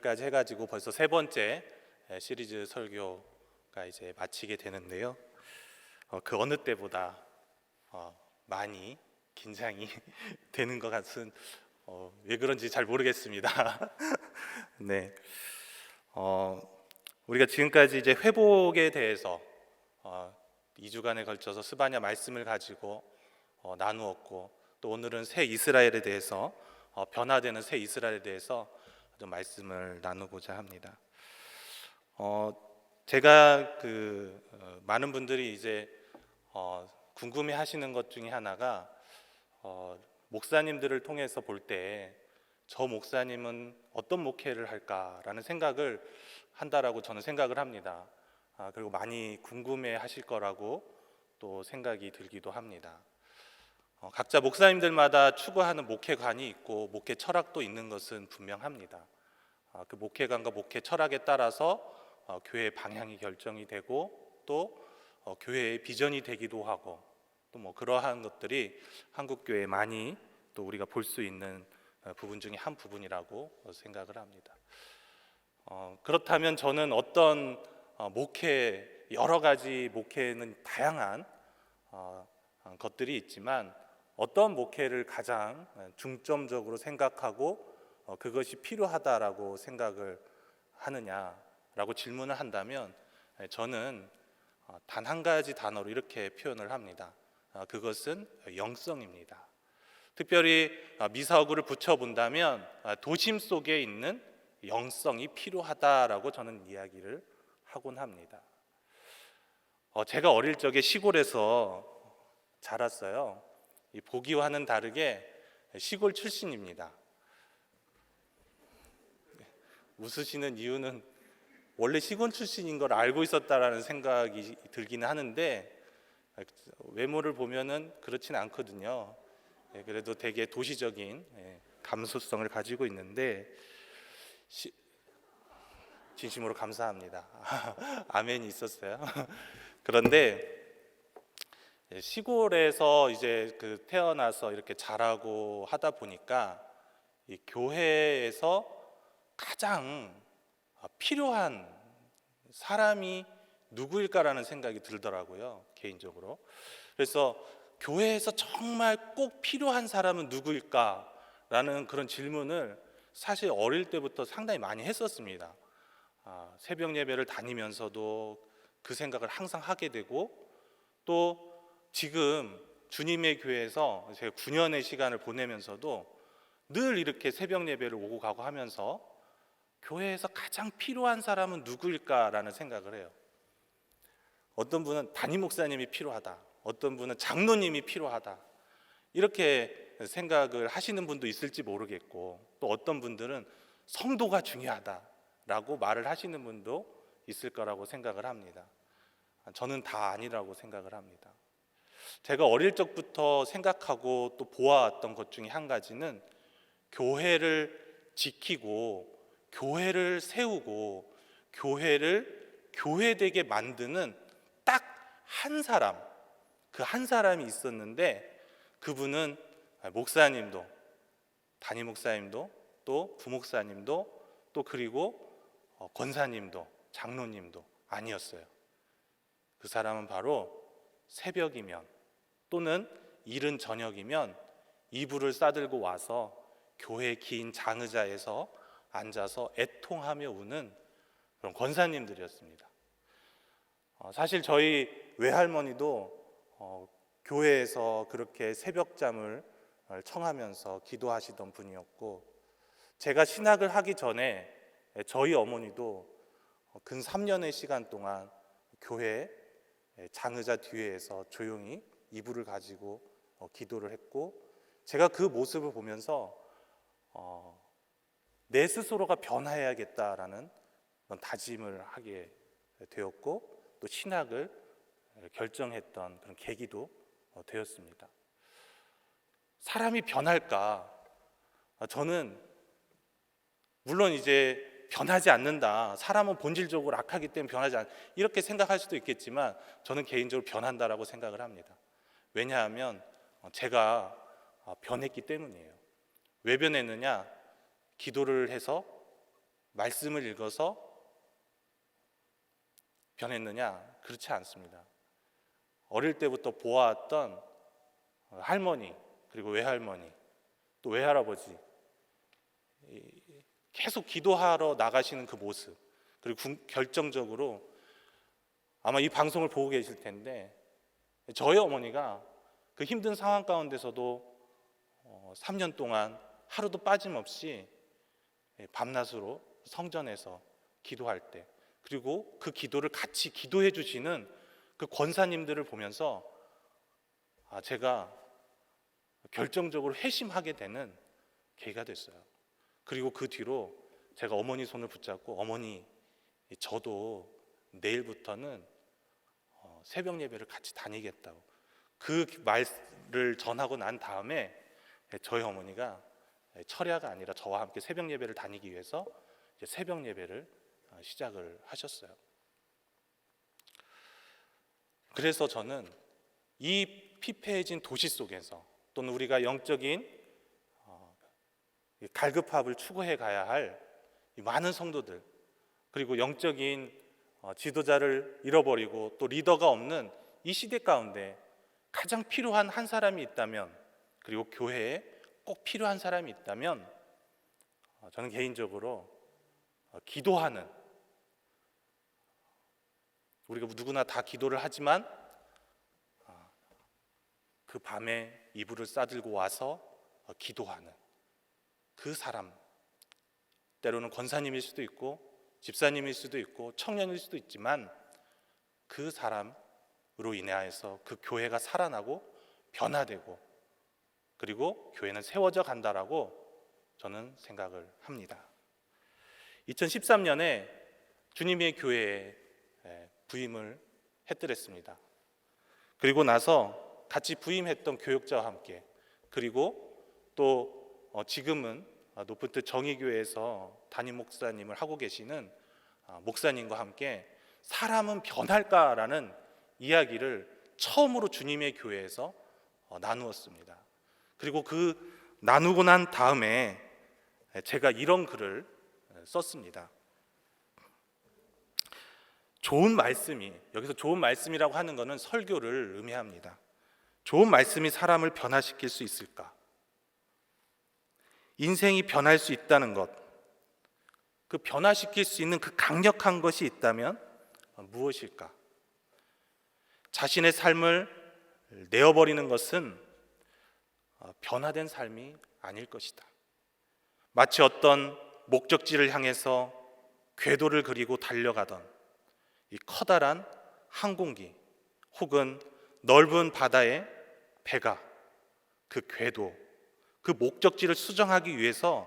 여기까지 해가지고 벌써 세 번째 시리즈 설교가 이제 마치게 되는데요. 그 어느 때보다 많이 긴장이 되는 것 같은 왜 그런지 잘 모르겠습니다. 네, 우리가 지금까지 이제 회복에 대해서 2주간에 걸쳐서 스바냐 말씀을 가지고 나누었고, 또 오늘은 새 이스라엘에 대해서 변화되는 새 이스라엘에 대해서 좀 말씀을 나누고자 합니다. 제가 많은 분들이 이제 궁금해하시는 것 중에 하나가 목사님들을 통해서 볼 때 저 목사님은 어떤 목회를 할까라는 생각을 한다라고 저는 생각을 합니다. 그리고 많이 궁금해하실 거라고 또 생각이 들기도 합니다. 각자 목사님들마다 추구하는 목회관이 있고 목회 철학도 있는 것은 분명합니다. 그 목회관과 목회 철학에 따라서 교회의 방향이 결정이 되고 또 교회의 비전이 되기도 하고 또 뭐 그러한 것들이 한국교회에 많이 또 우리가 볼 수 있는 부분 중에 한 부분이라고 생각을 합니다. 그렇다면 저는 어떤 여러 가지 목회는 다양한 것들이 있지만 어떤 목회를 가장 중점적으로 생각하고 그것이 필요하다라고 생각을 하느냐라고 질문을 한다면 저는 단 한 가지 단어로 이렇게 표현을 합니다. 그것은 영성입니다. 특별히 미사오구를 붙여본다면 도심 속에 있는 영성이 필요하다라고 저는 이야기를 하곤 합니다. 제가 어릴 적에 시골에서 자랐어요. 보기와는 다르게 시골 출신입니다. 웃으시는 이유는 원래 시골 출신인 걸 알고 있었다라는 생각이 들기는 하는데 외모를 보면은 그렇진 않거든요. 그래도 되게 도시적인 감수성을 가지고 있는데 진심으로 감사합니다. 아멘이 있었어요. 그런데 시골에서 이제 태어나서 이렇게 자라고 하다 보니까 이 교회에서 가장 필요한 사람이 누구일까라는 생각이 들더라고요, 개인적으로. 그래서 교회에서 정말 꼭 필요한 사람은 누구일까라는 그런 질문을 사실 어릴 때부터 상당히 많이 했었습니다. 새벽 예배를 다니면서도 그 생각을 항상 하게 되고, 또 지금 주님의 교회에서 제가 9년의 시간을 보내면서도 늘 이렇게 새벽 예배를 오고 가고 하면서 교회에서 가장 필요한 사람은 누구일까라는 생각을 해요. 어떤 분은 담임 목사님이 필요하다, 어떤 분은 장로님이 필요하다, 이렇게 생각을 하시는 분도 있을지 모르겠고, 또 어떤 분들은 성도가 중요하다라고 말을 하시는 분도 있을 거라고 생각을 합니다. 저는 다 아니라고 생각을 합니다. 제가 어릴 적부터 생각하고 또 보아왔던 것 중에 한 가지는 교회를 지키고 교회를 세우고 교회를 교회되게 만드는 딱 한 사람, 그 한 사람이 있었는데 그분은 목사님도, 담임 목사님도, 또 부목사님도, 또 그리고 권사님도, 장로님도 아니었어요. 그 사람은 바로 새벽이면 또는 이른 저녁이면 이불을 싸들고 와서 교회 긴 장의자에서 앉아서 애통하며 우는 그런 권사님들이었습니다. 사실 저희 외할머니도 교회에서 그렇게 새벽잠을 청하면서 기도하시던 분이었고, 제가 신학을 하기 전에 저희 어머니도 근 3년의 시간 동안 교회 장의자 뒤에서 조용히 이불을 가지고 기도를 했고, 제가 그 모습을 보면서 내 스스로가 변화해야겠다라는 그런 다짐을 하게 되었고, 또 신학을 결정했던 그런 계기도 되었습니다. 사람이 변할까? 저는 물론 이제 변하지 않는다, 사람은 본질적으로 악하기 때문에 변하지 않는다, 이렇게 생각할 수도 있겠지만 저는 개인적으로 변한다라고 생각을 합니다. 왜냐하면 제가 변했기 때문이에요. 왜 변했느냐? 기도를 해서 말씀을 읽어서 변했느냐? 그렇지 않습니다. 어릴 때부터 보아왔던 할머니, 그리고 외할머니, 또 외할아버지, 계속 기도하러 나가시는 그 모습, 그리고 결정적으로 아마 이 방송을 보고 계실 텐데, 저희 어머니가 그 힘든 상황 가운데서도 3년 동안 하루도 빠짐없이 밤낮으로 성전에서 기도할 때, 그리고 그 기도를 같이 기도해 주시는 그 권사님들을 보면서 제가 결정적으로 회심하게 되는 계기가 됐어요. 그리고 그 뒤로 제가 어머니 손을 붙잡고, 어머니, 저도 내일부터는 새벽 예배를 같이 다니겠다고 그 말을 전하고 난 다음에 저희 어머니가 철야가 아니라 저와 함께 새벽 예배를 다니기 위해서 이제 새벽 예배를 시작을 하셨어요. 그래서 저는 이 피폐해진 도시 속에서, 또는 우리가 영적인 갈급합을 추구해 가야 할 많은 성도들, 그리고 영적인 지도자를 잃어버리고 또 리더가 없는 이 시대 가운데 가장 필요한 한 사람이 있다면, 그리고 교회에 꼭 필요한 사람이 있다면, 저는 개인적으로 기도하는, 우리가 누구나 다 기도를 하지만 그 밤에 이불을 싸들고 와서 기도하는 그 사람, 때로는 권사님일 수도 있고 집사님일 수도 있고 청년일 수도 있지만, 그 사람으로 인하여서 그 교회가 살아나고 변화되고, 그리고 교회는 세워져 간다라고 저는 생각을 합니다. 2013년에 주님의 교회에 부임을 했더랬습니다. 그리고 나서 같이 부임했던 교역자와 함께, 그리고 또 지금은 높은 뜻 정의교회에서 담임 목사님을 하고 계시는 목사님과 함께 사람은 변할까라는 이야기를 처음으로 주님의 교회에서 나누었습니다. 그리고 그 나누고 난 다음에 제가 이런 글을 썼습니다. 좋은 말씀이, 여기서 좋은 말씀이라고 하는 것은 설교를 의미합니다. 좋은 말씀이 사람을 변화시킬 수 있을까? 인생이 변할 수 있다는 것, 그 변화시킬 수 있는 그 강력한 것이 있다면 무엇일까? 자신의 삶을 내어버리는 것은 변화된 삶이 아닐 것이다. 마치 어떤 목적지를 향해서 궤도를 그리고 달려가던 이 커다란 항공기, 혹은 넓은 바다의 배가 그 궤도, 그 목적지를 수정하기 위해서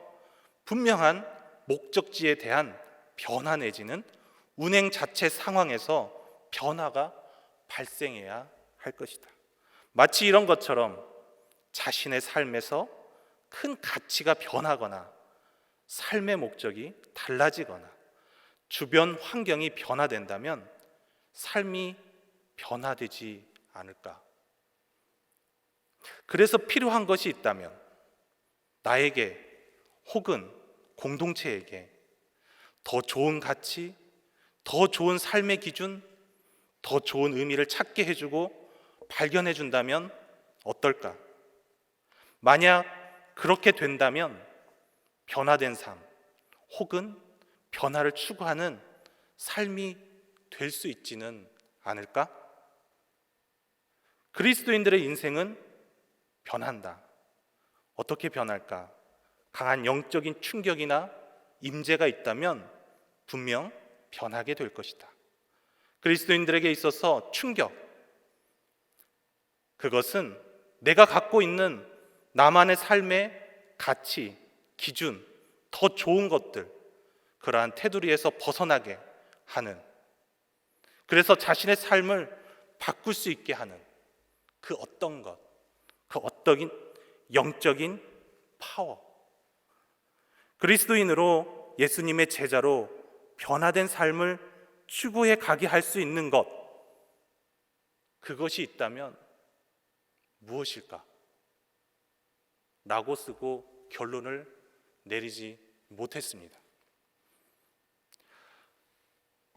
분명한 목적지에 대한 변화 내지는 운행 자체 상황에서 변화가 발생해야 할 것이다. 마치 이런 것처럼 자신의 삶에서 큰 가치가 변하거나 삶의 목적이 달라지거나 주변 환경이 변화된다면 삶이 변화되지 않을까? 그래서 필요한 것이 있다면 나에게 혹은 공동체에게 더 좋은 가치, 더 좋은 삶의 기준, 더 좋은 의미를 찾게 해주고 발견해 준다면 어떨까? 만약 그렇게 된다면 변화된 삶, 혹은 변화를 추구하는 삶이 될 수 있지는 않을까? 그리스도인들의 인생은 변한다. 어떻게 변할까? 강한 영적인 충격이나 임재가 있다면 분명 변하게 될 것이다. 그리스도인들에게 있어서 충격, 그것은 내가 갖고 있는 나만의 삶의 가치, 기준, 더 좋은 것들, 그러한 테두리에서 벗어나게 하는, 그래서 자신의 삶을 바꿀 수 있게 하는 그 어떤 것, 그 어떤 영적인 파워, 그리스도인으로 예수님의 제자로 변화된 삶을 추구해 가게 할 수 있는 것, 그것이 있다면 무엇일까? 라고 쓰고 결론을 내리지 못했습니다.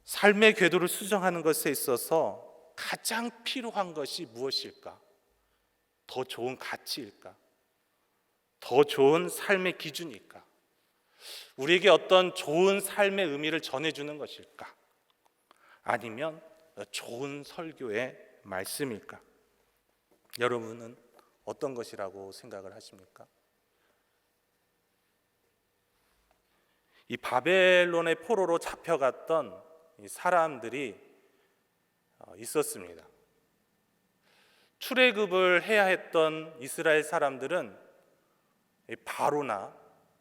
삶의 궤도를 수정하는 것에 있어서 가장 필요한 것이 무엇일까? 더 좋은 가치일까? 더 좋은 삶의 기준일까? 우리에게 어떤 좋은 삶의 의미를 전해주는 것일까? 아니면 좋은 설교의 말씀일까? 여러분은 어떤 것이라고 생각을 하십니까? 이 바벨론의 포로로 잡혀갔던 이 사람들이 있었습니다. 출애굽을 해야 했던 이스라엘 사람들은 바로나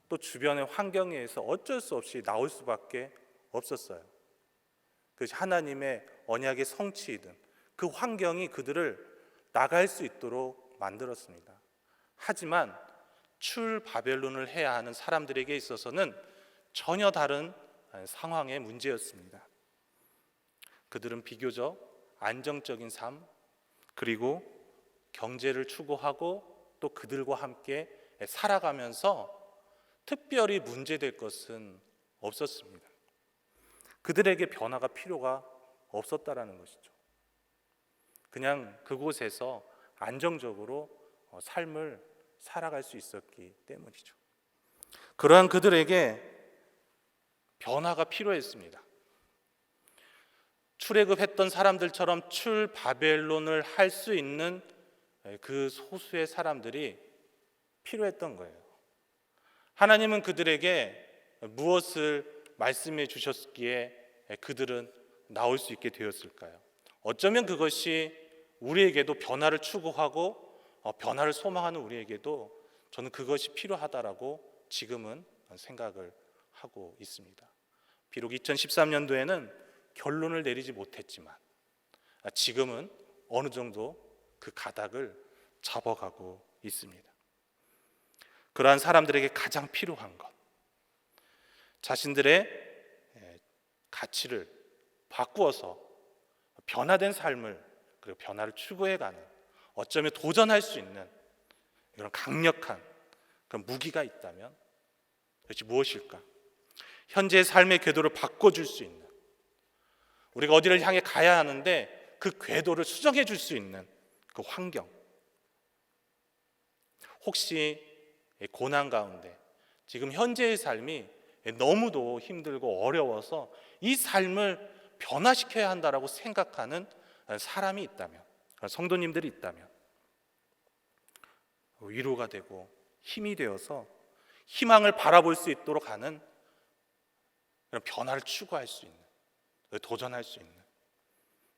또 주변의 환경에 의해서 어쩔 수 없이 나올 수밖에 없었어요. 그것이 하나님의 언약의 성취이든 그 환경이 그들을 나갈 수 있도록 만들었습니다. 하지만 출바벨론을 해야 하는 사람들에게 있어서는 전혀 다른 상황의 문제였습니다. 그들은 비교적 안정적인 삶, 그리고 경제를 추구하고 또 그들과 함께 살아가면서 특별히 문제될 것은 없었습니다. 그들에게 변화가 필요가 없었다라는 것이죠. 그냥 그곳에서 안정적으로 삶을 살아갈 수 있었기 때문이죠. 그러한 그들에게 변화가 필요했습니다. 출애굽했던 사람들처럼 출바벨론을 할 수 있는 그 소수의 사람들이 필요했던 거예요. 하나님은 그들에게 무엇을 말씀해 주셨기에 그들은 나올 수 있게 되었을까요? 어쩌면 그것이 우리에게도 변화를 추구하고 변화를 소망하는 우리에게도 저는 그것이 필요하다라고 지금은 생각을 하고 있습니다. 비록 2013년도에는 결론을 내리지 못했지만 지금은 어느 정도 그 가닥을 잡아가고 있습니다. 그러한 사람들에게 가장 필요한 것, 자신들의 가치를 바꾸어서 변화된 삶을, 그리고 변화를 추구해가는, 어쩌면 도전할 수 있는 이런 강력한 그런 무기가 있다면 그것이 무엇일까? 현재의 삶의 궤도를 바꿔줄 수 있는, 우리가 어디를 향해 가야 하는데 그 궤도를 수정해 줄 수 있는 그 환경. 혹시 고난 가운데 지금 현재의 삶이 너무도 힘들고 어려워서 이 삶을 변화시켜야 한다라고 생각하는 사람이 있다면, 성도님들이 있다면 위로가 되고 힘이 되어서 희망을 바라볼 수 있도록 하는 그런 변화를 추구할 수 있는, 도전할 수 있는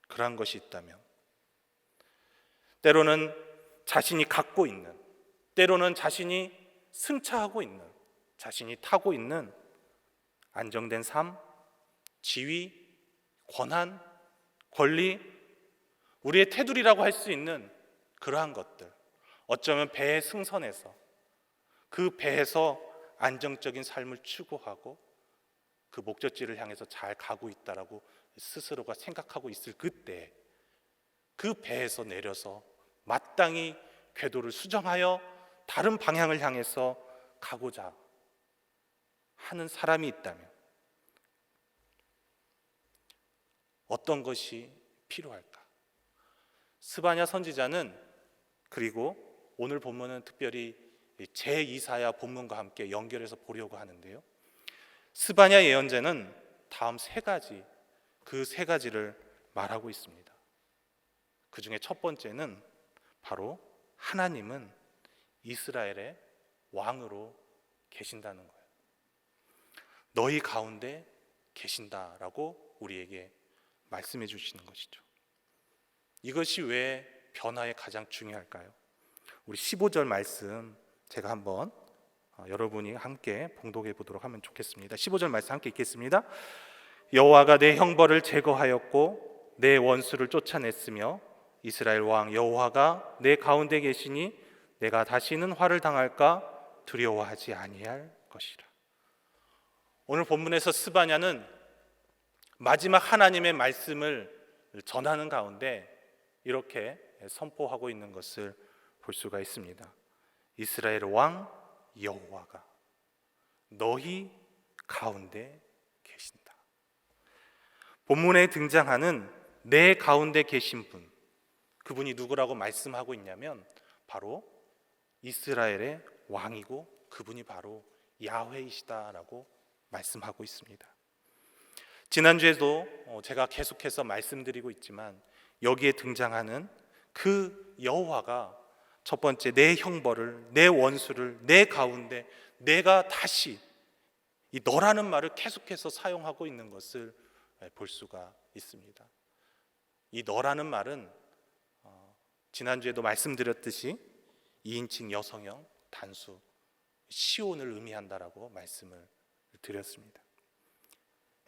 그러한 것이 있다면, 때로는 자신이 갖고 있는, 때로는 자신이 승차하고 있는, 자신이 타고 있는 안정된 삶, 지위, 권한, 권리, 우리의 테두리라고 할 수 있는 그러한 것들, 어쩌면 배의 승선에서 그 배에서 안정적인 삶을 추구하고 그 목적지를 향해서 잘 가고 있다라고 스스로가 생각하고 있을 그때 그 배에서 내려서 마땅히 궤도를 수정하여 다른 방향을 향해서 가고자 하는 사람이 있다면 어떤 것이 필요할까? 스바냐 선지자는, 그리고 오늘 본문은 특별히 제2사야 본문과 함께 연결해서 보려고 하는데요, 스바냐 예언자는 다음 세 가지, 그 세 가지를 말하고 있습니다. 그 중에 첫 번째는 바로 하나님은 이스라엘의 왕으로 계신다는 거예요. 너희 가운데 계신다라고 우리에게 말씀해 주시는 것이죠. 이것이 왜 변화에 가장 중요할까요? 우리 15절 말씀 제가 한번 여러분이 함께 봉독해 보도록 하면 좋겠습니다. 15절 말씀 함께 읽겠습니다. 여호와가 내 형벌을 제거하였고 내 원수를 쫓아냈으며 이스라엘 왕 여호와가 내 가운데 계시니 내가 다시는 화를 당할까 두려워하지 아니할 것이라. 오늘 본문에서 스바냐는 마지막 하나님의 말씀을 전하는 가운데 이렇게 선포하고 있는 것을 볼 수가 있습니다. 이스라엘 왕 여호와가 너희 가운데 계신다. 본문에 등장하는 내 가운데 계신 분, 그분이 누구라고 말씀하고 있냐면 바로 이스라엘의 왕이고 그분이 바로 야훼이시다라고 말씀하고 있습니다. 지난주에도 제가 계속해서 말씀드리고 있지만 여기에 등장하는 그 여호와가 첫 번째 내 형벌을, 내 원수를 내 가운데 내가 다시 이 너라는 말을 계속해서 사용하고 있는 것을 볼 수가 있습니다. 이 너라는 말은 지난주에도 말씀드렸듯이 2인칭 여성형 단수 시온을 의미한다라고 말씀을 드렸습니다.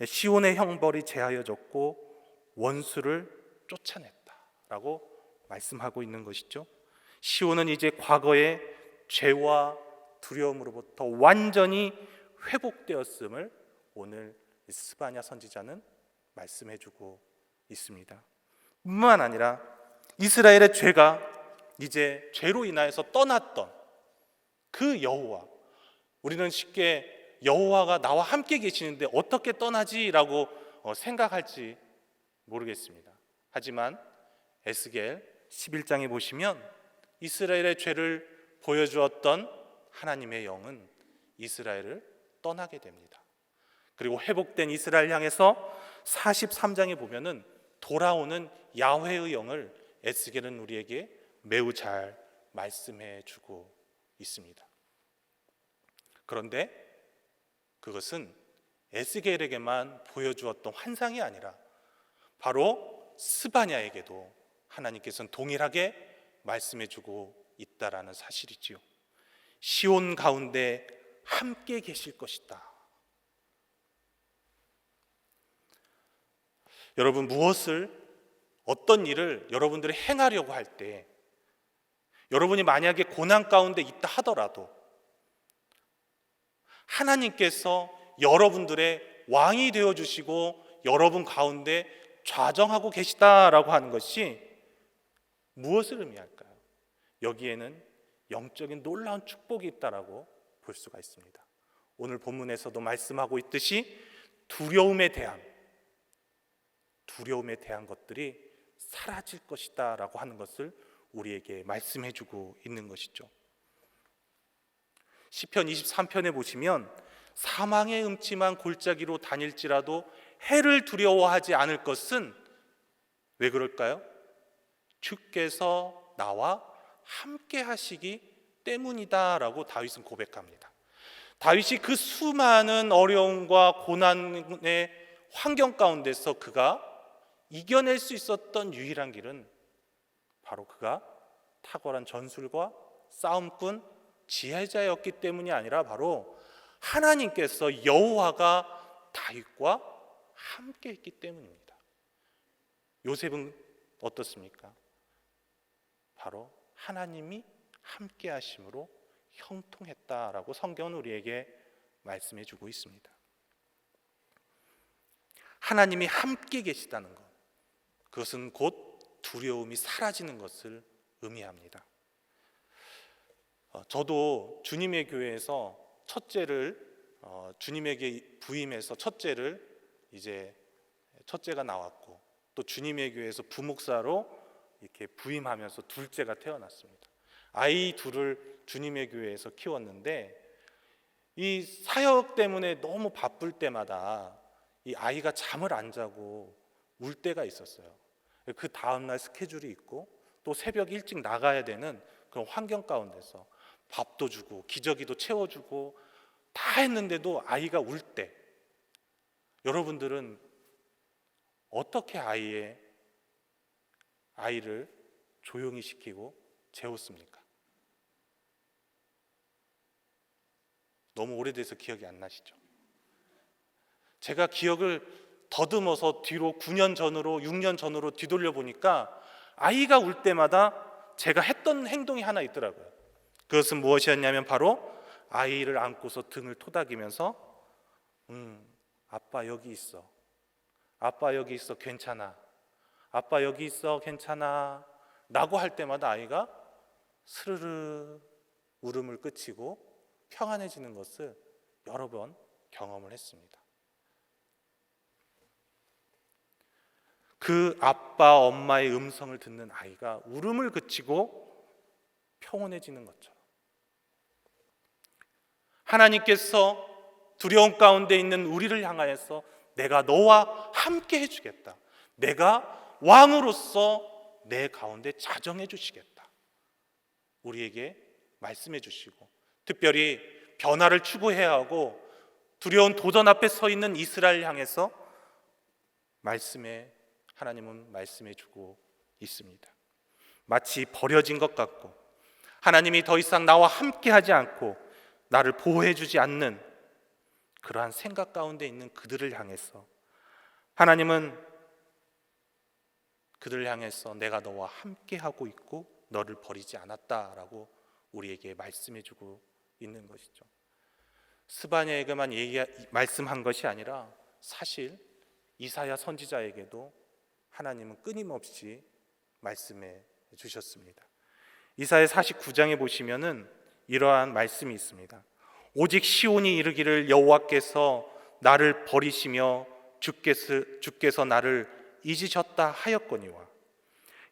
시온의 형벌이 제하여졌고 원수를 쫓아냈다라고 말씀하고 있는 것이죠. 시온은 이제 과거의 죄와 두려움으로부터 완전히 회복되었음을 오늘 스바냐 선지자는 말씀해주고 있습니다. 뿐만 아니라 이스라엘의 죄가 이제 죄로 인하여서 떠났던 그 여호와, 우리는 쉽게 여호와가 나와 함께 계시는데 어떻게 떠나지라고 생각할지 모르겠습니다. 하지만 에스겔 11장에 보시면 이스라엘의 죄를 보여주었던 하나님의 영은 이스라엘을 떠나게 됩니다. 그리고 회복된 이스라엘 향해서 43장에 보면은 돌아오는 야훼의 영을 에스겔은 우리에게 매우 잘 말씀해 주고 있습니다. 그런데 그것은 에스겔에게만 보여주었던 환상이 아니라 바로 스바냐에게도 하나님께서는 동일하게 말씀해 주고 있다라는 사실이지요. 시온 가운데 함께 계실 것이다. 여러분, 어떤 일을 여러분들이 행하려고 할 때 여러분이 만약에 고난 가운데 있다 하더라도 하나님께서 여러분들의 왕이 되어주시고 여러분 가운데 좌정하고 계시다라고 하는 것이 무엇을 의미할까요? 여기에는 영적인 놀라운 축복이 있다라고 볼 수가 있습니다. 오늘 본문에서도 말씀하고 있듯이 두려움에 대한 것들이 사라질 것이다라고 하는 것을 우리에게 말씀해주고 있는 것이죠. 시편 23편에 보시면 사망의 음침한 골짜기로 다닐지라도 해를 두려워하지 않을 것은 왜 그럴까요? 주께서 나와 함께 하시기 때문이다라고 다윗은 고백합니다. 다윗이 그 수많은 어려움과 고난의 환경 가운데서 그가 이겨낼 수 있었던 유일한 길은 바로 그가 탁월한 전술과 싸움꾼 지혜자였기 때문이 아니라 바로 하나님께서 여호와가 다윗과 함께 했기 때문입니다. 요셉은 어떻습니까? 바로 하나님이 함께 하심으로 형통했다라고 성경은 우리에게 말씀해 주고 있습니다. 하나님이 함께 계시다는 것, 그것은 곧 두려움이 사라지는 것을 의미합니다. 저도 주님의 교회에서 주님에게 부임해서 첫째가 나왔고 또 주님의 교회에서 부목사로 이렇게 부임하면서 둘째가 태어났습니다. 아이 둘을 주님의 교회에서 키웠는데 이 사역 때문에 너무 바쁠 때마다 이 아이가 잠을 안 자고 울 때가 있었어요. 그 다음날 스케줄이 있고 또 새벽 일찍 나가야 되는 그런 환경 가운데서 밥도 주고 기저귀도 채워주고 다 했는데도 아이가 울 때 여러분들은 어떻게 아이를 조용히 시키고 재웠습니까? 너무 오래돼서 기억이 안 나시죠? 제가 기억을 더듬어서 뒤로 9년 전으로 6년 전으로 뒤돌려 보니까 아이가 울 때마다 제가 했던 행동이 하나 있더라고요. 그것은 무엇이었냐면 바로 아이를 안고서 등을 토닥이면서 아빠 여기 있어. 아빠 여기 있어. 괜찮아. 아빠 여기 있어. 괜찮아. 라고 할 때마다 아이가 스르르 울음을 그치고 평안해지는 것을 여러 번 경험을 했습니다. 그 아빠 엄마의 음성을 듣는 아이가 울음을 그치고 평온해지는 것처럼 하나님께서 두려움 가운데 있는 우리를 향하여서 내가 너와 함께 해주겠다, 내가 왕으로서 내 가운데 자정해 주시겠다, 우리에게 말씀해 주시고, 특별히 변화를 추구해야 하고 두려운 도전 앞에 서 있는 이스라엘 향해서 하나님은 말씀해 주고 있습니다. 마치 버려진 것 같고 하나님이 더 이상 나와 함께 하지 않고 나를 보호해 주지 않는 그러한 생각 가운데 있는 그들을 향해서 하나님은 그들을 향해서 내가 너와 함께 하고 있고 너를 버리지 않았다라고 우리에게 말씀해 주고 있는 것이죠. 스바냐에게만 말씀한 것이 아니라 사실 이사야 선지자에게도 하나님은 끊임없이 말씀해 주셨습니다. 이사야 49장에 보시면은 이러한 말씀이 있습니다. 오직 시온이 이르기를 여호와께서 나를 버리시며 주께서 나를 잊으셨다 하였거니와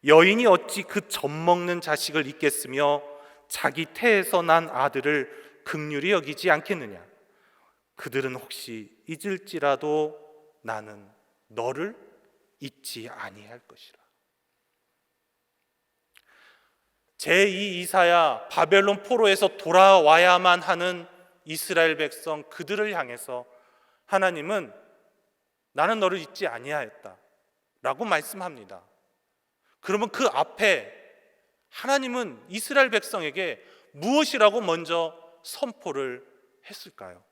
여인이 어찌 그 젖먹는 자식을 잊겠으며 자기 태에서 난 아들을 긍휼히 여기지 않겠느냐. 그들은 혹시 잊을지라도 나는 너를 잊지 아니할 것이라. 제2 이사야 바벨론 포로에서 돌아와야만 하는 이스라엘 백성 그들을 향해서 하나님은 나는 너를 잊지 아니하였다 라고 말씀합니다. 그러면 그 앞에 하나님은 이스라엘 백성에게 무엇이라고 먼저 선포를 했을까요?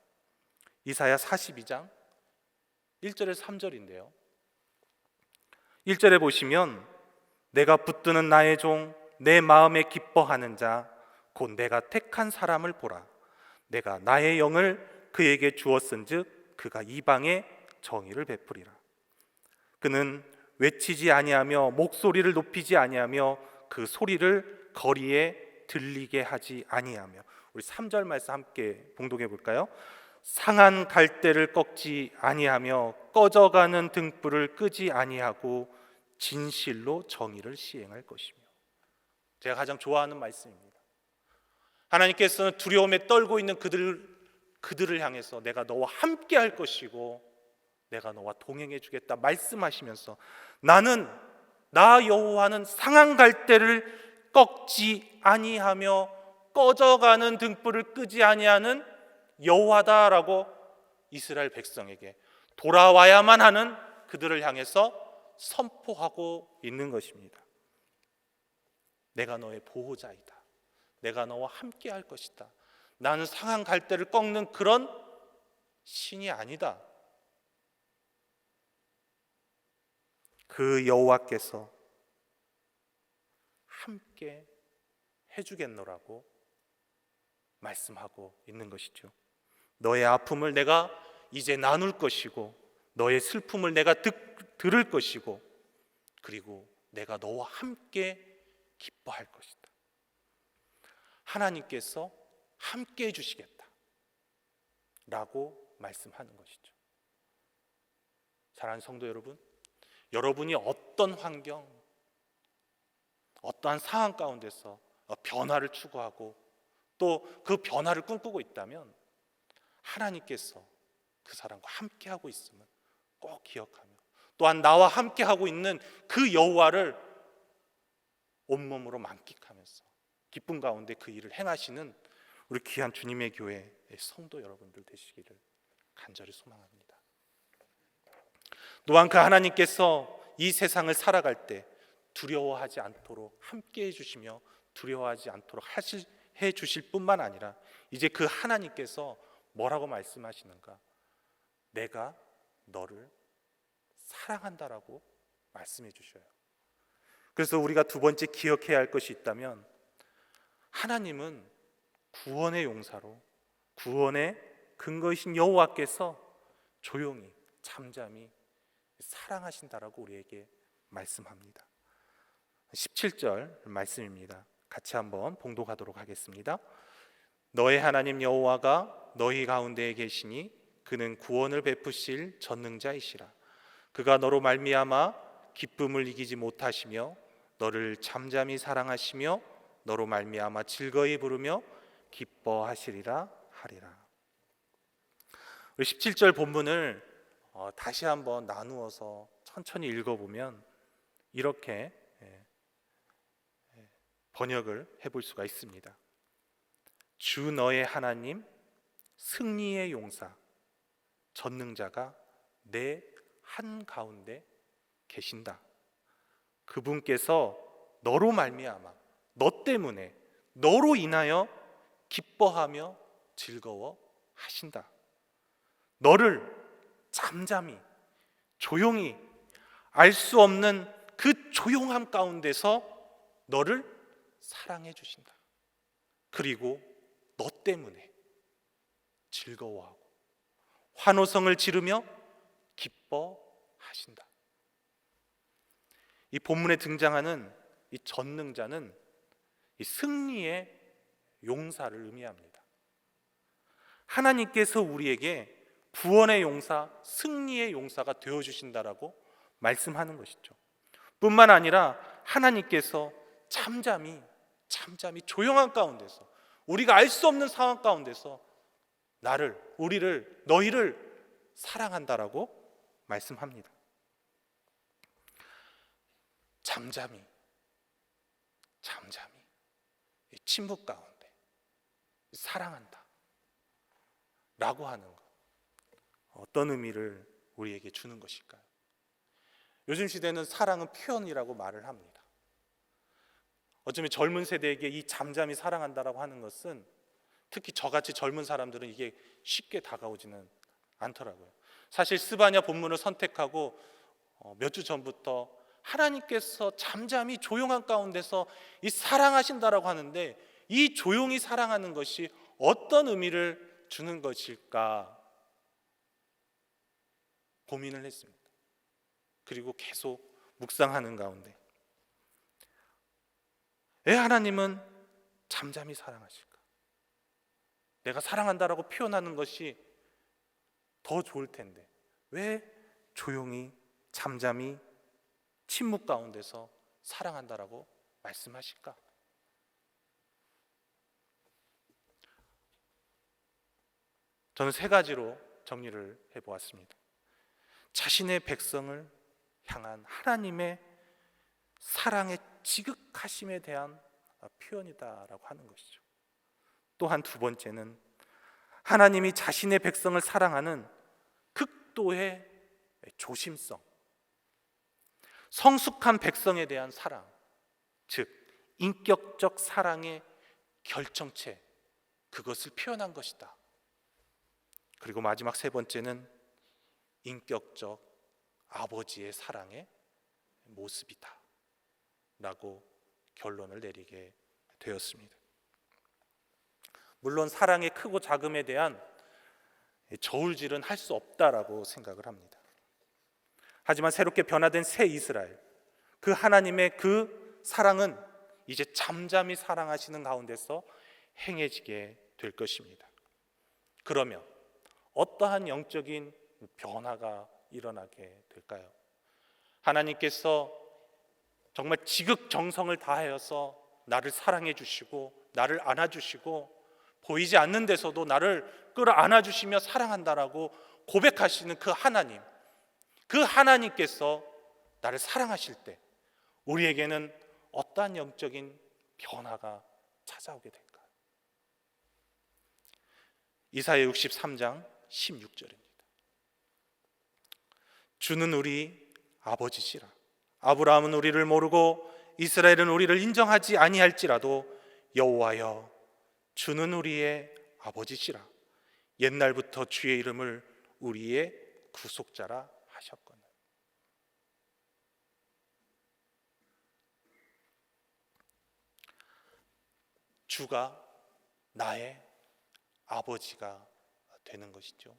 이사야 42장 1절에서 3절인데요 1절에 보시면 내가 붙드는 나의 종 내 마음에 기뻐하는 자 곧 내가 택한 사람을 보라. 내가 나의 영을 그에게 주었은즉 그가 이방에 정의를 베푸리라. 그는 외치지 아니하며 목소리를 높이지 아니하며 그 소리를 거리에 들리게 하지 아니하며. 우리 3절 말씀 함께 봉독해 볼까요? 상한 갈대를 꺾지 아니하며 꺼져가는 등불을 끄지 아니하고 진실로 정의를 시행할 것이며. 제가 가장 좋아하는 말씀입니다. 하나님께서는 두려움에 떨고 있는 그들을 향해서 내가 너와 함께 할 것이고 내가 너와 동행해 주겠다 말씀하시면서 나 여호와는 상한 갈대를 꺾지 아니하며 꺼져가는 등불을 끄지 아니하는 여호와다라고 이스라엘 백성에게 돌아와야만 하는 그들을 향해서 선포하고 있는 것입니다. 내가 너의 보호자이다. 내가 너와 함께 할 것이다. 나는 상한 갈대를 꺾는 그런 신이 아니다. 그 여호와께서 함께 해주겠노라고 말씀하고 있는 것이죠. 너의 아픔을 내가 이제 나눌 것이고 너의 슬픔을 내가 들을 것이고 그리고 내가 너와 함께 기뻐할 것이다. 하나님께서 함께 해주시겠다 라고 말씀하는 것이죠. 사랑하는 성도 여러분, 여러분이 어떤 환경, 어떠한 상황 가운데서 변화를 추구하고 또 그 변화를 꿈꾸고 있다면 하나님께서 그 사람과 함께하고 있음을 꼭 기억하며 또한 나와 함께하고 있는 그 여호와를 온몸으로 만끽하면서 기쁨 가운데 그 일을 행하시는 우리 귀한 주님의 교회의 성도 여러분들 되시기를 간절히 소망합니다. 또한 그 하나님께서 이 세상을 살아갈 때 두려워하지 않도록 함께해 주시며 두려워하지 않도록 해 주실 뿐만 아니라 이제 그 하나님께서 뭐라고 말씀하시는가? 내가 너를 사랑한다라고 말씀해 주셔요. 그래서 우리가 두 번째 기억해야 할 것이 있다면 하나님은 구원의 용사로 구원의 근거이신 여호와께서 조용히 잠잠히 사랑하신다라고 우리에게 말씀합니다. 17절 말씀입니다. 같이 한번 봉독하도록 하겠습니다. 너의 하나님 여호와가 너희 가운데에 계시니 그는 구원을 베푸실 전능자이시라. 그가 너로 말미암아 기쁨을 이기지 못하시며 너를 잠잠히 사랑하시며 너로 말미암아 즐거이 부르며 기뻐하시리라 하리라. 우리 17절 본문을 다시 한번 나누어서 천천히 읽어보면 이렇게 번역을 해볼 수가 있습니다. 주 너의 하나님 승리의 용사 전능자가 내 한가운데 계신다. 그분께서 너로 말미암아 너 때문에 너로 인하여 기뻐하며 즐거워하신다. 너를 잠잠히 조용히 알 수 없는 그 조용함 가운데서 너를 사랑해 주신다. 그리고 너 때문에 즐거워하고 환호성을 지르며 기뻐하신다. 이 본문에 등장하는 이 전능자는 이 승리의 용사를 의미합니다. 하나님께서 우리에게 구원의 용사, 승리의 용사가 되어주신다라고 말씀하는 것이죠. 뿐만 아니라 하나님께서 잠잠히 조용한 가운데서 우리가 알 수 없는 상황 가운데서 나를, 우리를, 너희를 사랑한다라고 말씀합니다. 잠잠히 침묵 가운데 사랑한다 라고 하는 것, 어떤 의미를 우리에게 주는 것일까요? 요즘 시대는 사랑은 표현이라고 말을 합니다. 어쩌면 젊은 세대에게 이 잠잠히 사랑한다라고 하는 것은 특히 저같이 젊은 사람들은 이게 쉽게 다가오지는 않더라고요. 사실 스바냐 본문을 선택하고 몇 주 전부터 하나님께서 잠잠히 조용한 가운데서 이 사랑하신다라고 하는데 이 조용히 사랑하는 것이 어떤 의미를 주는 것일까 고민을 했습니다. 그리고 계속 묵상하는 가운데 왜 하나님은 잠잠히 사랑하실까? 내가 사랑한다라고 표현하는 것이 더 좋을 텐데 왜 조용히 잠잠히 침묵 가운데서 사랑한다라고 말씀하실까? 저는 세 가지로 정리를 해보았습니다. 자신의 백성을 향한 하나님의 사랑의 지극하심에 대한 표현이다라고 하는 것이죠. 또한 두 번째는 하나님이 자신의 백성을 사랑하는 극도의 조심성, 성숙한 백성에 대한 사랑, 즉 인격적 사랑의 결정체, 그것을 표현한 것이다. 그리고 마지막 세 번째는 인격적 아버지의 사랑의 모습이다 라고 결론을 내리게 되었습니다. 물론 사랑의 크고 작음에 대한 저울질은 할 수 없다라고 생각을 합니다. 하지만 새롭게 변화된 새 이스라엘, 그 하나님의 그 사랑은 이제 잠잠히 사랑하시는 가운데서 행해지게 될 것입니다. 그러면 어떠한 영적인 변화가 일어나게 될까요? 하나님께서 정말 지극정성을 다하여서 나를 사랑해 주시고 나를 안아주시고 보이지 않는 데서도 나를 끌어안아 주시며 사랑한다라고 고백하시는 그 하나님, 그 하나님께서 나를 사랑하실 때 우리에게는 어떠한 영적인 변화가 찾아오게 될까요? 이사야 63장 16절입니다. 주는 우리 아버지시라. 아브라함은 우리를 모르고 이스라엘은 우리를 인정하지 아니할지라도 여호와여 주는 우리의 아버지시라. 옛날부터 주의 이름을 우리의 구속자라 하셨거늘. 주가 나의 아버지가 되는 것이죠.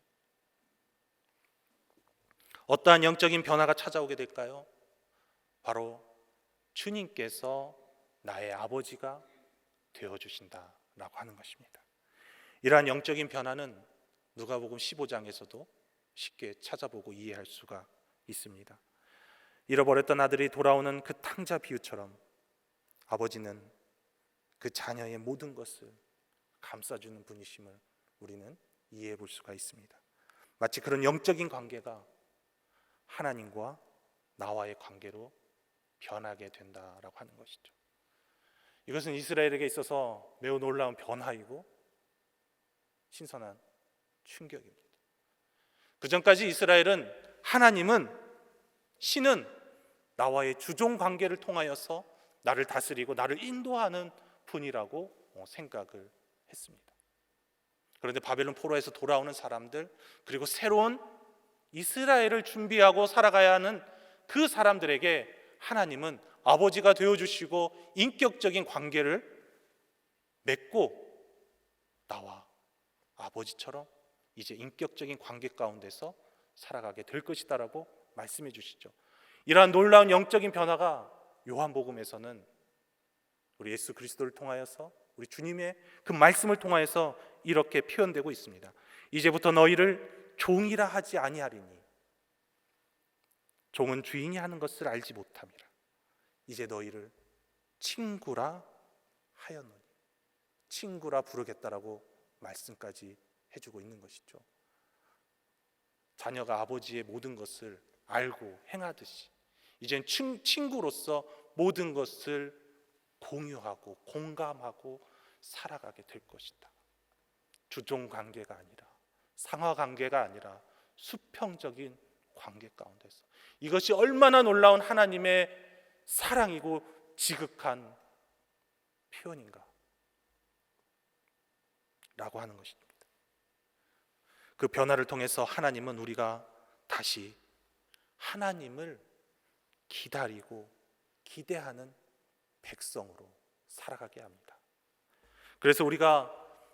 어떠한 영적인 변화가 찾아오게 될까요? 바로 주님께서 나의 아버지가 되어주신다라고 하는 것입니다. 이러한 영적인 변화는 누가복음 15장에서도 쉽게 찾아보고 이해할 수가 있습니다. 잃어버렸던 아들이 돌아오는 그 탕자 비유처럼 아버지는 그 자녀의 모든 것을 감싸주는 분이심을 우리는 이해해 볼 수가 있습니다. 마치 그런 영적인 관계가 하나님과 나와의 관계로 변하게 된다라고 하는 것이죠. 이것은 이스라엘에게 있어서 매우 놀라운 변화이고 신선한 충격입니다. 그 전까지 이스라엘은 신은 나와의 주종 관계를 통하여서 나를 다스리고 나를 인도하는 분이라고 생각을 했습니다. 그런데 바벨론 포로에서 돌아오는 사람들, 그리고 새로운 이스라엘을 준비하고 살아가야 하는 그 사람들에게 하나님은 아버지가 되어주시고 인격적인 관계를 맺고 나와 아버지처럼 이제 인격적인 관계 가운데서 살아가게 될 것이다라고 말씀해 주시죠. 이러한 놀라운 영적인 변화가 요한복음에서는 우리 예수 그리스도를 통하여서 우리 주님의 그 말씀을 통하여서 이렇게 표현되고 있습니다. 이제부터 너희를 종이라 하지 아니하리니 종은 주인이 하는 것을 알지 못함이라. 이제 너희를 친구라 하였노니, 친구라 부르겠다라고 말씀까지 해주고 있는 것이죠. 자녀가 아버지의 모든 것을 알고 행하듯이 이젠 친구로서 모든 것을 공유하고 공감하고 살아가게 될 것이다. 주종 관계가 아니라 상하 관계가 아니라 수평적인 관계 가운데서 이것이 얼마나 놀라운 하나님의 사랑이고 지극한 표현인가 라고 하는 것입니다. 그 변화를 통해서 하나님은 우리가 다시 하나님을 기다리고 기대하는 백성으로 살아가게 합니다. 그래서 우리가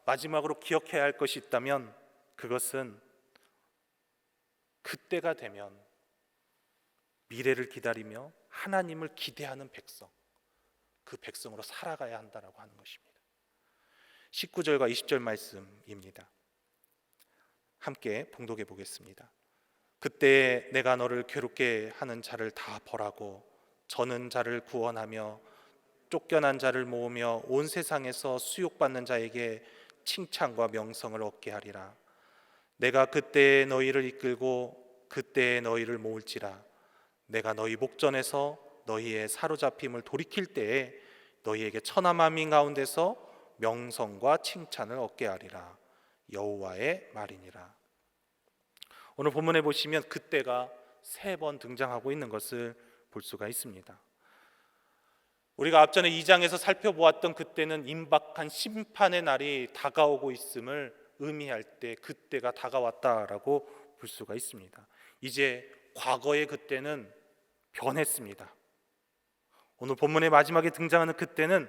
마지막으로 기억해야 할 것이 있다면 그것은 그때가 되면 미래를 기다리며 하나님을 기대하는 백성, 그 백성으로 살아가야 한다라고 하는 것입니다. 19절과 20절 말씀입니다. 함께 봉독해 보겠습니다. 그때 내가 너를 괴롭게 하는 자를 다 벌하고 저는 자를 구원하며 쫓겨난 자를 모으며 온 세상에서 수욕받는 자에게 칭찬과 명성을 얻게 하리라. 내가 그때 너희를 이끌고 그때 너희를 모을지라. 내가 너희 목전에서 너희의 사로잡힘을 돌이킬 때에 너희에게 천하 만민 가운데서 명성과 칭찬을 얻게 하리라. 여호와의 말이니라. 오늘 본문에 보시면 그때가 3번 등장하고 있는 것을 볼 수가 있습니다. 우리가 앞전에 2장에서 살펴보았던 그때는 임박한 심판의 날이 다가오고 있음을 의미할 때 그때가 다가왔다라고 볼 수가 있습니다. 이제 과거의 그때는 변했습니다. 오늘 본문의 마지막에 등장하는 그때는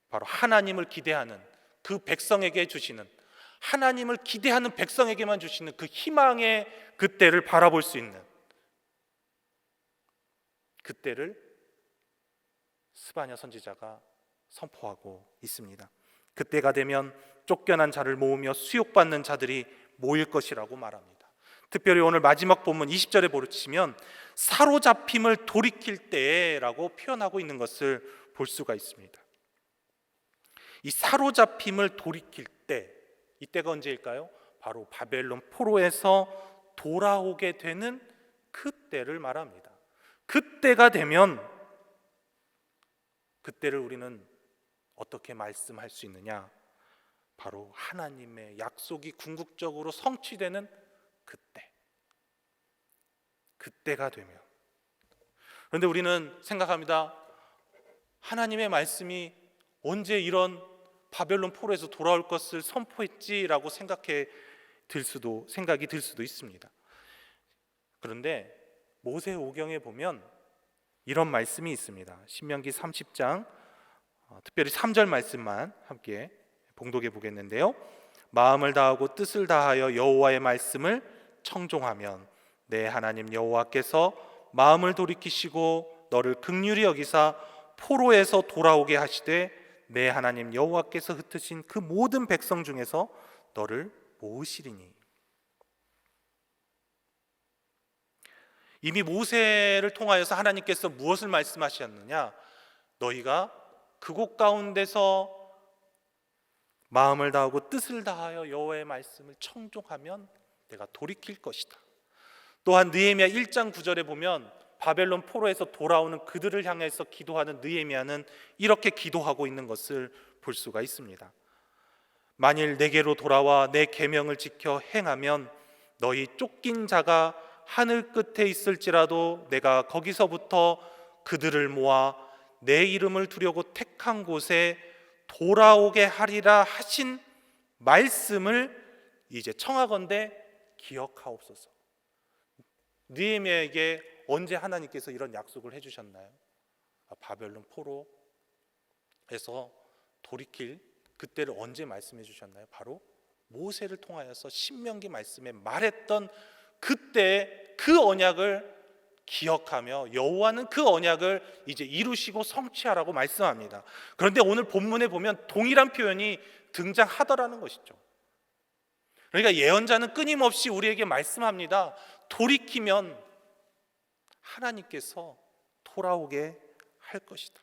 바로 하나님을 기대하는 그 백성에게 주시는, 하나님을 기대하는 백성에게만 주시는 그 희망의 그때를 바라볼 수 있는 그때를 스바냐 선지자가 선포하고 있습니다. 그때가 되면 쫓겨난 자를 모으며 수욕받는 자들이 모일 것이라고 말합니다. 특별히 오늘 마지막 본문 20절에 보시면 사로잡힘을 돌이킬 때라고 표현하고 있는 것을 볼 수가 있습니다. 이 사로잡힘을 돌이킬 때, 이때가 언제일까요? 바로 바벨론 포로에서 돌아오게 되는 그때를 말합니다. 그때가 되면 그때를 우리는 어떻게 말씀할 수 있느냐? 바로 하나님의 약속이 궁극적으로 성취되는 그때, 그때가 되면. 그런데 우리는 생각합니다. 하나님의 말씀이 언제 이런 바벨론 포로에서 돌아올 것을 선포했지라고 생각이 들 수도 있습니다. 그런데 모세오경에 보면 이런 말씀이 있습니다. 신명기 30장 특별히 3절 말씀만 함께 봉독해 보겠는데요. 마음을 다하고 뜻을 다하여 여호와의 말씀을 청종하면 내 하나님 여호와께서 마음을 돌이키시고 너를 긍휼히 여기사 포로에서 돌아오게 하시되 내 하나님 여호와께서 흩으신 그 모든 백성 중에서 너를 모으시리니. 이미 모세를 통하여서 하나님께서 무엇을 말씀하셨느냐? 너희가 그곳 가운데서 마음을 다하고 뜻을 다하여 여호와의 말씀을 청종하면 내가 돌이킬 것이다. 또한 느헤미야 1장 9절에 보면 바벨론 포로에서 돌아오는 그들을 향해서 기도하는 느헤미야는 이렇게 기도하고 있는 것을 볼 수가 있습니다. 만일 내게로 돌아와 내 계명을 지켜 행하면 너희 쫓긴 자가 하늘 끝에 있을지라도 내가 거기서부터 그들을 모아 내 이름을 두려고 택한 곳에 돌아오게 하리라 하신 말씀을 이제 청하건대 기억하옵소서. 느헤미야에게 언제 하나님께서 이런 약속을 해주셨나요? 바벨론 포로에서 돌이킬 그때를 언제 말씀해 주셨나요? 바로 모세를 통하여서 신명기 말씀에 말했던 그때 그 언약을 기억하며 여호와는 그 언약을 이제 이루시고 성취하라고 말씀합니다. 그런데 오늘 본문에 보면 동일한 표현이 등장하더라는 것이죠. 그러니까 예언자는 끊임없이 우리에게 말씀합니다. 돌이키면 하나님께서 돌아오게 할 것이다.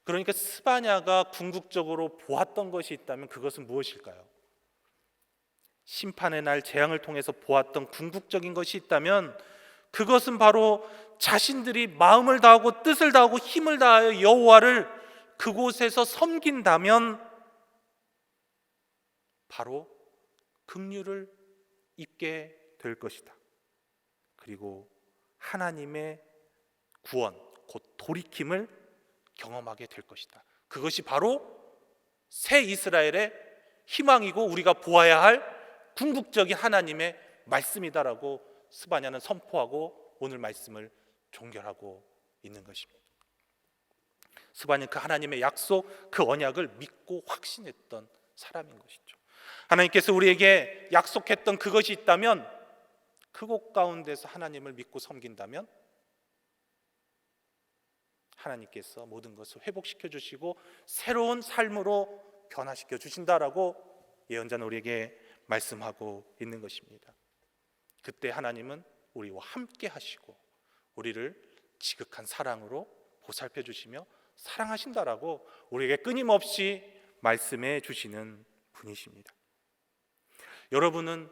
그러니까 스바냐가 궁극적으로 보았던 것이 있다면 그것은 무엇일까요? 심판의 날 재앙을 통해서 보았던 궁극적인 것이 있다면 그것은 바로 자신들이 마음을 다하고 뜻을 다하고 힘을 다하여 여호와를 그곳에서 섬긴다면 바로 긍휼을 입게 될 것이다. 그리고 하나님의 구원, 곧 돌이킴을 경험하게 될 것이다. 그것이 바로 새 이스라엘의 희망이고 우리가 보아야 할 궁극적인 하나님의 말씀이다라고 스바냐는 선포하고 오늘 말씀을 종결하고 있는 것입니다. 스바냐는 그 하나님의 약속, 그 언약을 믿고 확신했던 사람인 것이죠. 하나님께서 우리에게 약속했던 그것이 있다면 그곳 가운데서 하나님을 믿고 섬긴다면 하나님께서 모든 것을 회복시켜 주시고 새로운 삶으로 변화시켜 주신다라고 예언자는 우리에게 말씀하고 있는 것입니다. 그때 하나님은 우리와 함께 하시고 우리를 지극한 사랑으로 보살펴 주시며 사랑하신다라고 우리에게 끊임없이 말씀해 주시는 분이십니다. 여러분은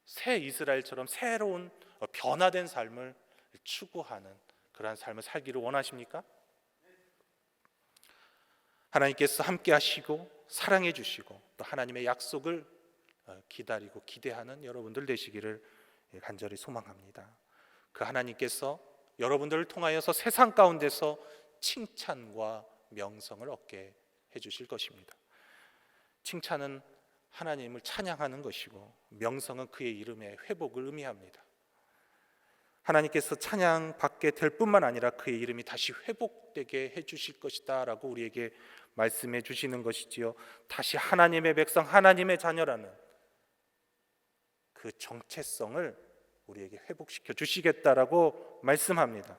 새 이스라엘처럼 새로운 변화된 삶을 추구하는 그러한 삶을 살기를 원하십니까? 하나님께서 함께 하시고 사랑해 주시고 또 하나님의 약속을 기다리고 기대하는 여러분들 되시기를 간절히 소망합니다. 그 하나님께서 여러분들을 통하여서 세상 가운데서 칭찬과 명성을 얻게 해주실 것입니다. 칭찬은 하나님을 찬양하는 것이고 명성은 그의 이름의 회복을 의미합니다. 하나님께서 찬양받게 될 뿐만 아니라 그의 이름이 다시 회복되게 해주실 것이다 라고 우리에게 말씀해 주시는 것이지요. 다시 하나님의 백성, 하나님의 자녀라는 그 정체성을 우리에게 회복시켜 주시겠다라고 말씀합니다.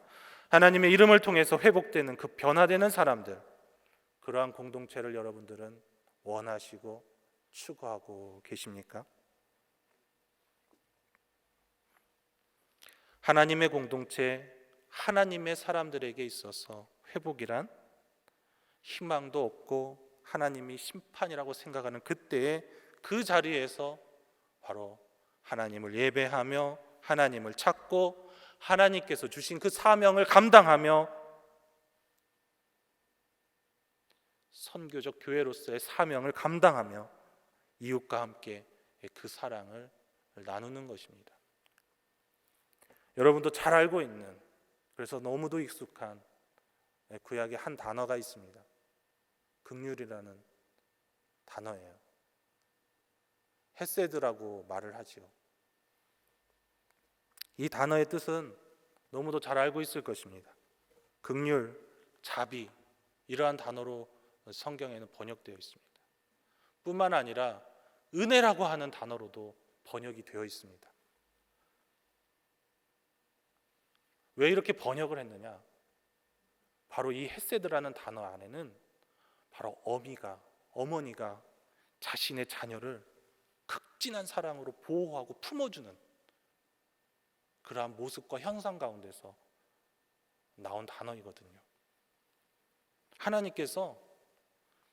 하나님의 이름을 통해서 회복되는 그 변화되는 사람들, 그러한 공동체를 여러분들은 원하시고 추구하고 계십니까? 하나님의 공동체, 하나님의 사람들에게 있어서 회복이란 희망도 없고 하나님이 심판이라고 생각하는 그때에 그 자리에서 바로 하나님을 예배하며 하나님을 찾고 하나님께서 주신 그 사명을 감당하며 선교적 교회로서의 사명을 감당하며 이웃과 함께 그 사랑을 나누는 것입니다. 여러분도 잘 알고 있는, 그래서 너무도 익숙한 구약의 한 단어가 있습니다. 긍휼이라는 단어예요. 헤세드라고 말을 하지요. 이 단어의 뜻은 너무도 잘 알고 있을 것입니다. 긍휼, 자비, 이러한 단어로 성경에는 번역되어 있습니다. 뿐만 아니라 은혜라고 하는 단어로도 번역이 되어 있습니다. 왜 이렇게 번역을 했느냐? 바로 이 헤세드라는 단어 안에는 바로 어머니가 자신의 자녀를 극진한 사랑으로 보호하고 품어주는 그러한 모습과 형상 가운데서 나온 단어이거든요. 하나님께서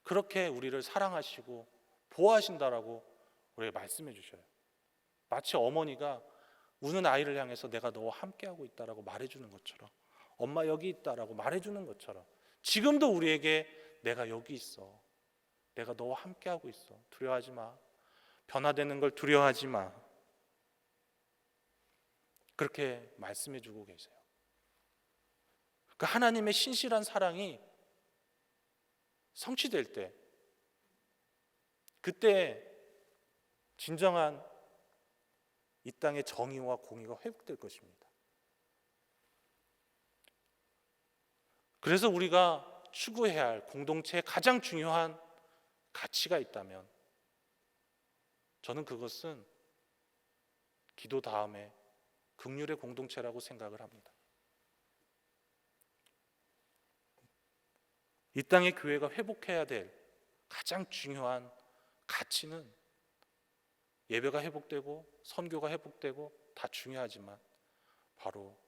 그렇게 우리를 사랑하시고 보호하신다라고 우리에게 말씀해 주셔요. 마치 어머니가 우는 아이를 향해서 내가 너와 함께하고 있다라고 말해주는 것처럼, 엄마 여기 있다라고 말해주는 것처럼 지금도 우리에게 내가 여기 있어, 내가 너와 함께하고 있어, 두려워하지 마, 변화되는 걸 두려워하지 마, 그렇게 말씀해 주고 계세요. 그 하나님의 신실한 사랑이 성취될 때, 그때 진정한 이 땅의 정의와 공의가 회복될 것입니다. 그래서 우리가 추구해야 할 공동체의 가장 중요한 가치가 있다면 저는 그것은 기도 다음에 긍휼의 공동체라고 생각을 합니다. 이 땅의 교회가 회복해야 될 가장 중요한 가치는 예배가 회복되고 선교가 회복되고 다 중요하지만 바로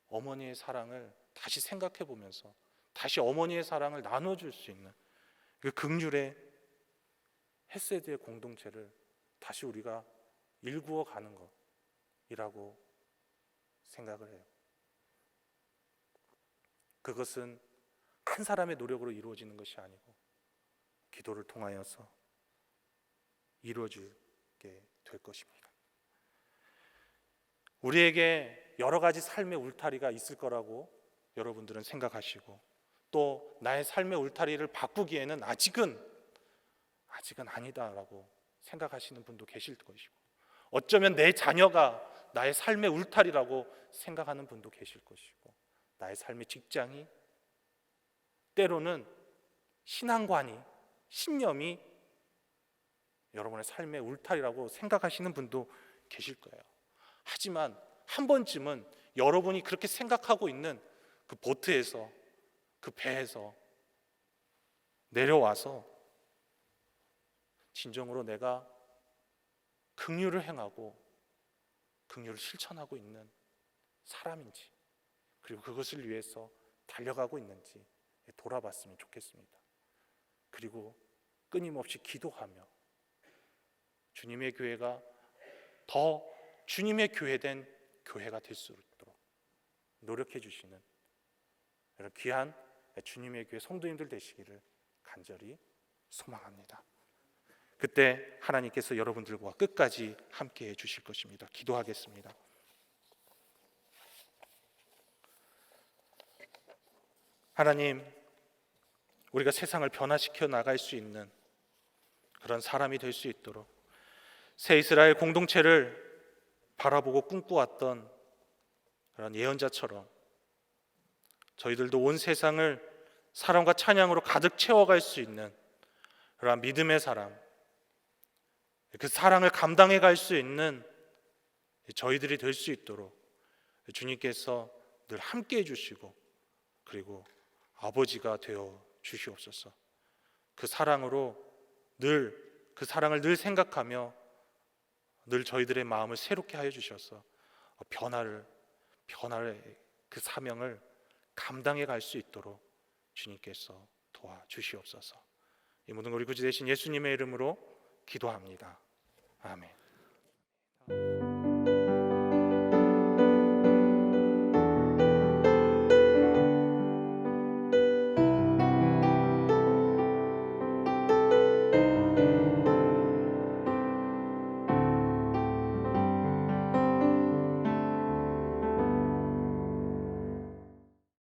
어머니의 사랑을 다시 생각해 보면서 다시 어머니의 사랑을 나눠줄 수 있는 그 긍휼의 헤세드의 공동체를 다시 우리가 일구어 가는 것이라고 생각을 해요. 그것은 한 사람의 노력으로 이루어지는 것이 아니고 기도를 통하여서 이루어지게 될 것입니다. 우리에게 여러 가지 삶의 울타리가 있을 거라고 여러분들은 생각하시고, 또 나의 삶의 울타리를 바꾸기에는 아직은 아니다라고 생각하시는 분도 계실 것이고, 어쩌면 내 자녀가 나의 삶의 울타리라고 생각하는 분도 계실 것이고, 나의 삶의 직장이, 때로는 신앙관이, 신념이 여러분의 삶의 울타리라고 생각하시는 분도 계실 거예요. 하지만 한 번쯤은 여러분이 그렇게 생각하고 있는 그 보트에서, 그 배에서 내려와서 진정으로 내가 긍휼을 행하고 긍휼을 실천하고 있는 사람인지, 그리고 그것을 위해서 달려가고 있는지 돌아봤으면 좋겠습니다. 그리고 끊임없이 기도하며 주님의 교회가 더 주님의 교회된 교회가 될 수 있도록 노력해 주시는 이런 귀한 주님의 교회 성도님들 되시기를 간절히 소망합니다. 그때 하나님께서 여러분들과 끝까지 함께해 주실 것입니다. 기도하겠습니다. 하나님, 우리가 세상을 변화시켜 나갈 수 있는 그런 사람이 될 수 있도록 새 이스라엘 공동체를 바라보고 꿈꾸었던 그런 예언자처럼 저희들도 온 세상을 사랑과 찬양으로 가득 채워갈 수 있는 그런 믿음의 사람, 그 사랑을 감당해 갈 수 있는 저희들이 될 수 있도록 주님께서 늘 함께 해주시고, 그리고 아버지가 되어 주시옵소서. 그 사랑으로 그 사랑을 늘 생각하며 늘 저희들의 마음을 새롭게 하여 주셔서 변화의 그 사명을 감당해 갈 수 있도록 주님께서 도와주시옵소서. 이 모든 우리 구주 되신 예수님의 이름으로 기도합니다. 아멘.